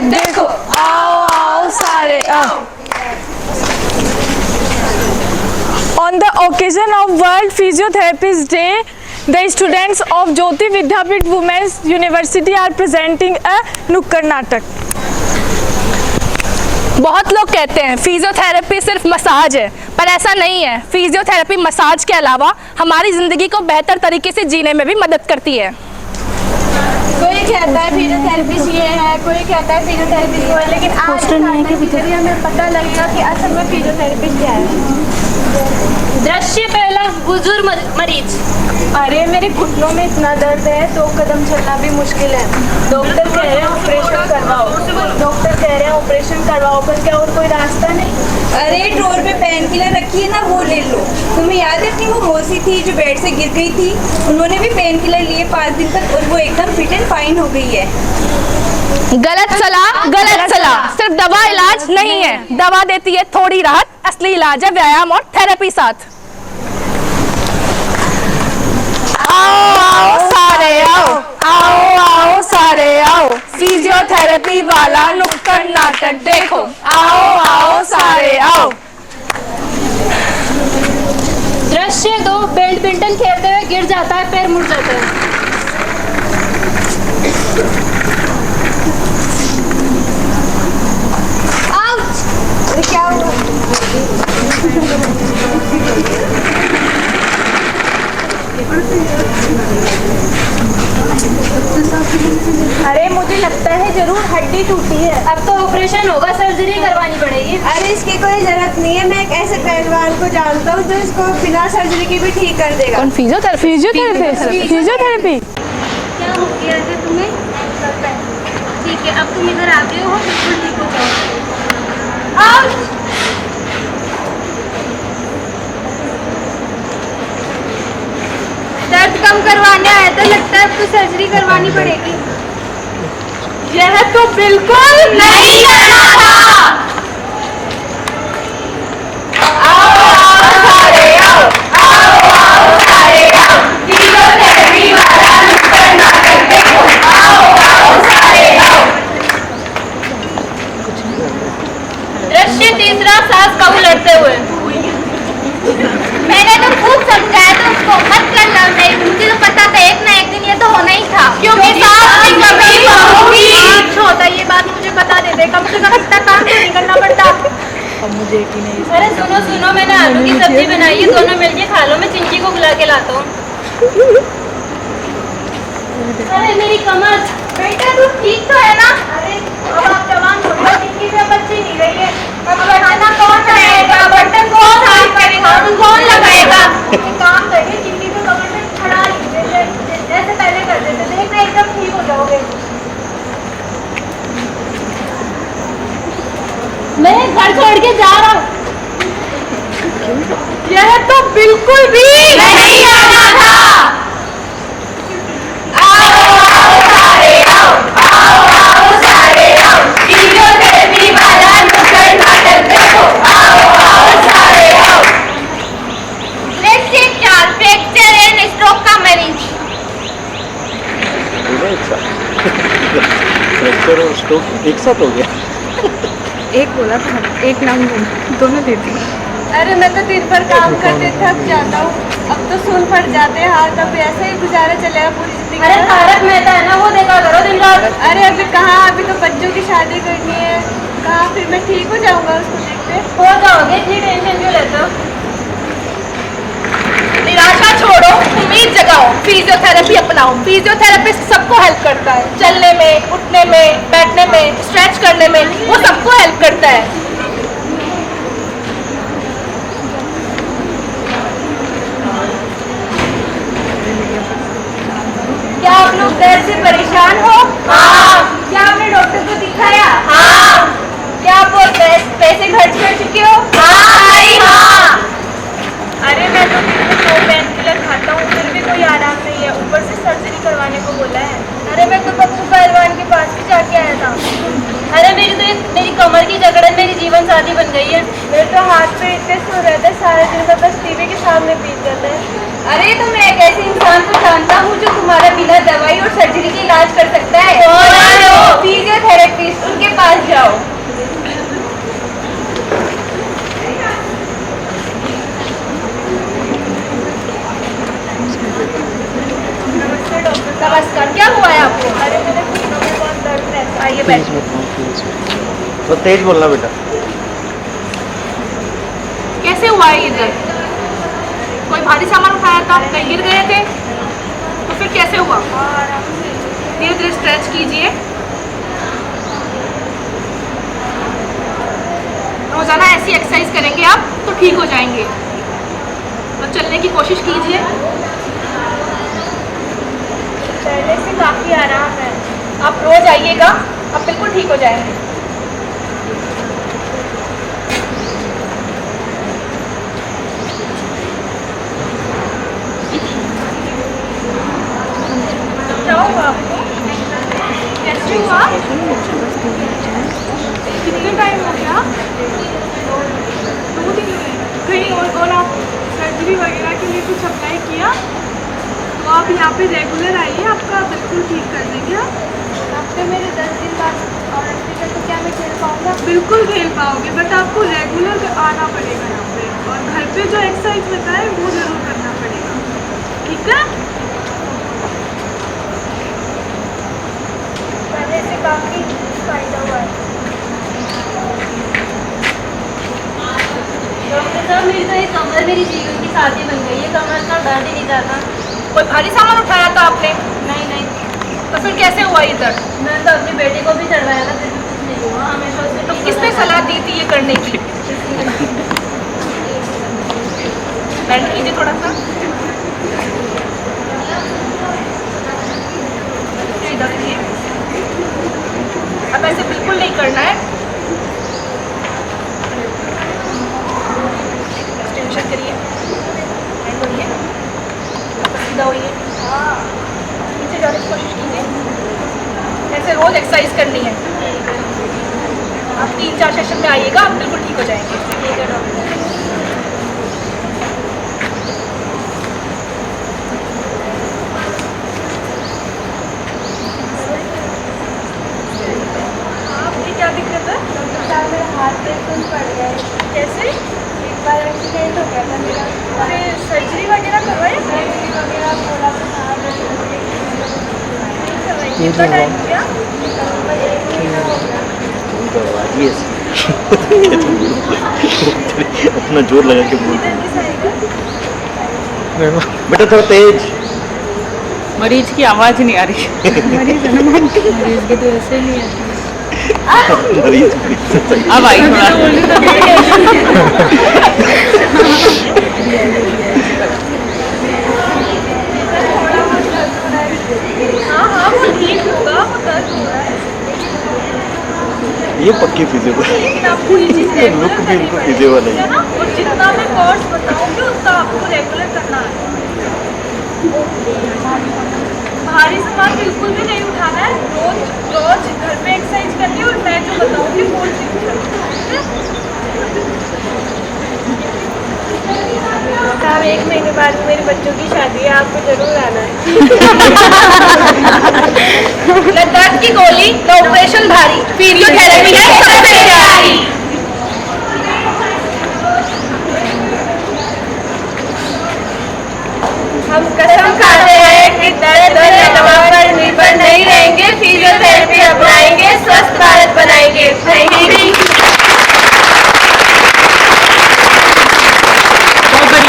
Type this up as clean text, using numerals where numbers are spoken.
नाटक देखो, आओ आओ सारे आओ। On the occasion of World Physiotherapist Day, the students of Jyoti Vidyapeeth Women's University are presenting a नुक्कड़ नाटक। बहुत लोग कहते हैं फिजियोथेरेपी सिर्फ मसाज है, पर ऐसा नहीं है। फिजियोथेरेपी मसाज के अलावा हमारी ज़िंदगी को बेहतर तरीके से जीने में भी मदद करती है। कोई कहता है फिजियोथेरेपिस्ट ये है, कोई कहता है फिजियोथेरेपिस्ट वो है, लेकिन आज हमें पता लगेगा कि असल में फिजियोथेरेपिस्ट क्या है। दृश्य पहला, बुजुर्ग मरीज। अरे मेरे घुटनों में इतना दर्द है, 2 कदम चलना भी मुश्किल है। डॉक्टर कह रहे हैं ऑपरेशन करवाओ, डॉक्टर कह रहे हैं ऑपरेशन करवाओ, पर क्या और कोई रास्ता नहीं? अरे ड्रॉर पे पेन किलर रखी है ना, वो ले लो। तुम्हें याद है अपनी वो मौसी थी जो बेड से गिर गई थी, उन्होंने भी पेन किलर लिए 5 दिन तक और वो एकदम फिट एंड फाइन हो गई है। गलत सलाह सिर्फ दवा इलाज नहीं है। दवा देती है थोड़ी राहत, असली इलाज है व्यायाम और थेरेपी साथ। आओ आओ सारे आओ, आओ आओ सारे आओ, फिजियोथेरेपी वाला नुक्कड़ नाटक देखो, आओ आओ सारे आओ। दृश्य 2, बैडमिंटन खेलते हुए गिर जाता है, पैर मुड़ जाता है। क्या हुआ? अरे मुझे लगता है जरूर हड्डी टूटी है। अब तो ऑपरेशन होगा, सर्जरी करवानी पड़ेगी। अरे इसकी कोई जरूरत नहीं है, मैं एक ऐसे पहलवान को जानता हूँ जो इसको बिना सर्जरी के भी ठीक कर देगा। कौन? फिजियोथेरेपी। क्या हो गया है तुम्हें? ठीक है, अब तुम इधर आ गए हो, बिल्कुल ठीक हो जाओ। दर्द कम करवाने आया था, लगता है अब तो सर्जरी करवानी पड़ेगी। यह तो बिल्कुल नहीं करना था। आओ आओ सारे आओ, आओ आओ सारे आओ, फिजियोथेरेपी वाला नुक्कड़ नाटक देखो, आओ आओ सारे आओ। दृश्य तीसरा, सास बहू लड़ते हुए। मैंने तो खूब समझाया था उसको, मत करना। नहीं, मुझे तो पता था एक ना एक दिन ये तो होना ही था, क्योंकि सास भी कभी बहू की। अच्छा होता ये बात मुझे बता देते, कम से कम इतना काम तो नहीं करना पड़ता। अरे सुनो सुनो, मैंने आलू की सब्जी बनाई है, दोनों मिलके खा लो। मैं चिंकी को बुला के लाता हूँ। अरे मेरी कमर। बेटा तू ठीक तो है ना? अरे अब आप जवान हो गए, चिंकी से बच्ची नहीं रही है। अब खाना कौन बनाएगा, बर्तन कौन साफ करेगा, कौन लगाएगा? एक काम करिए, चिंकी को कमर में खड़ा लीजिए, जैसे पहले करते थे। देखना एकदम ठीक हो जाओगे। मैं घर छोड़ के जा रहा हूँ। यह तो बिल्कुल भी नहीं आना था। आओ आओ सारे आओ, आओ आओ सारे आओ, फिजियोथेरेपी वाला नुक्कड़ नाटक देखो, आओ आओ सारे आओ। दृश्य 4, फ्रैक्चर एंड स्ट्रोक का मरीज। फ्रैक्चर और स्ट्रोक एक साथ हो गया। एक बोला था, एक नाम दोनों देती। अरे मैं तो दिन भर काम करते थक जाता हूँ, अब तो सुन पड़ जाते हैं हाथ। अब ऐसे ही गुजारा चलेगा पूरी जिंदगी। अरे तारक मेहता है ना, वो देखा करो दिन रात। अरे अभी कहाँ, अभी तो बच्चों की शादी करनी है। कहाँ फिर मैं ठीक हो जाऊँगा उसको देखते? हो जाओगे, इतनी टेंशन क्यों लेते हो? निराशा छोड़ो, उम्मीद जगाओ, फिजियोथेरेपी अपनाओ। फिजियोथेरेपिस्ट सबको हेल्प करता है, चलने में, उठने में, बैठने में, स्ट्रेच करने में, वो सबको हेल्प करता है। क्या आप लोग दर्द से परेशान हो? हाँ। क्या आपने डॉक्टर को दिखाया? हाँ। क्या आप बहुत पैसे खर्च कर चुके हो? हाँ। अरे मैं तो दिन में 2 पेन किलर खाता हूँ, फिर भी कोई आराम नहीं है। ऊपर से सर्जरी करवाने को बोला है। अरे मैं तो पप्पू पहलवान के पास भी जाके आया था। अरे मेरी कमर की जकड़न मेरी जीवन साथी बन गई है। मेरे तो हाथ पे इतने सो रहते, सारे दिन तो बस टीवी के सामने बीत जाते हैं। अरे तो मैं कह ऐसे इंसान को जानता हूँ जो तुम्हारा बिना दवाई और सर्जरी के इलाज कर सकता है। फिजियोथेरेपिस्ट, उनके पास जाओ। नमस्कार, क्या हुआ है आपको? अरे मेरे घुटनों में बहुत दर्द रहता है। आइए बैठ। तो तेज बोलना बेटा। कैसे हुआ है ये दर्द? कोई भारी सामान उठाया था, कहीं गिर गए थे? तो फिर कैसे हुआ? धीरे धीरे स्ट्रेच कीजिए। रोजाना ऐसी एक्सरसाइज करेंगे आप तो ठीक हो जाएंगे। तो चलने की कोशिश कीजिए। पहले से काफी आराम है। आप रोज आइएगा, आप बिल्कुल ठीक हो जाएंगे। क्या हुआ आपको? कैसे हुआ? कितने टाइम हो गया? 2 दिन हुए। कहीं और आप सर्जरी वगैरह के लिए कुछ अप्लाई किया? तो आप यहाँ पे रेगुलर आइए, आपका बिल्कुल ठीक कर देंगे। हफ्ते मेरे 10 दिन बाद और हफ्ते तो क्या मैं खेल पाऊंगा? बिल्कुल खेल पाओगे, बट आपको रेगुलर आना पड़ेगा यहाँ पे, और घर पे जो एक्सरसाइज बताए वो जरूर करना पड़ेगा, ठीक है? पहले से काफी फायदा हुआ है। डॉक्टर साहब, मेरी तो एक कमर मेरी जीवन की साथी बन गई है। कमर का दर्द ही नहीं जाता। कोई भारी सामान उठाया था आपने? नहीं, तो फिर कैसे हुआ ये दर्द? मैंने तो अपनी बेटी को भी चढ़वाया था, फिर भी कुछ नहीं हुआ। हमेशा उससे तो किसने सलाह दी थी ये करने की? बैंड कीजिए थोड़ा सा। सीधा करिए। अब ऐसे बिल्कुल नहीं करना है। एक्सटेंशन करिए, बैंड करिए, सीधा होइए, नीचे जाने की कोशिश कीजिए। ऐसे रोज एक्सरसाइज करनी है। आप 3-4 सेशन में आइएगा, आप बिल्कुल ठीक हो जाएंगे। ठीक है डॉक्टर। आपकी क्या दिक्कत है? मेरा हाथ पे कुछ पड़ गया है। कैसे? एक बार एक्सीडेंट हो गया था मेरा। फिर सर्जरी वगैरह करवाई? सर्जरी वगैरह बोला था कितना टाइम हो गया? अपना जोर लगा के बोल। बेटा थोड़ा तेज। मरीज की आवाज नहीं आ रही। मरीज की तो ऐसे नहीं आती। मरीज अब आई हाँ, वो ठीक होगा, वो दर्द हो रहा है। ये पक्की फिजियो लेकिन आपको ये चीज़ लुक रेगुलर भी इनको फिजियो वाला है ना? और जितना मैं कोर्स बताऊंगी उतना आपको रेगुलर करना है। भारी सामान बिल्कुल भी नहीं उठाना है। रोज रोज घर पे एक्सरसाइज करनी है, और मैं जो बताऊंगी वो चीज करनी साहब 1 महीने बाद मेरे बच्चों की शादी है, आपको जरूर आना है। है। दर्द की गोली तो ऑपरेशन भारी, फिजियोथेरेपी है सबसे प्यारी। हम कसम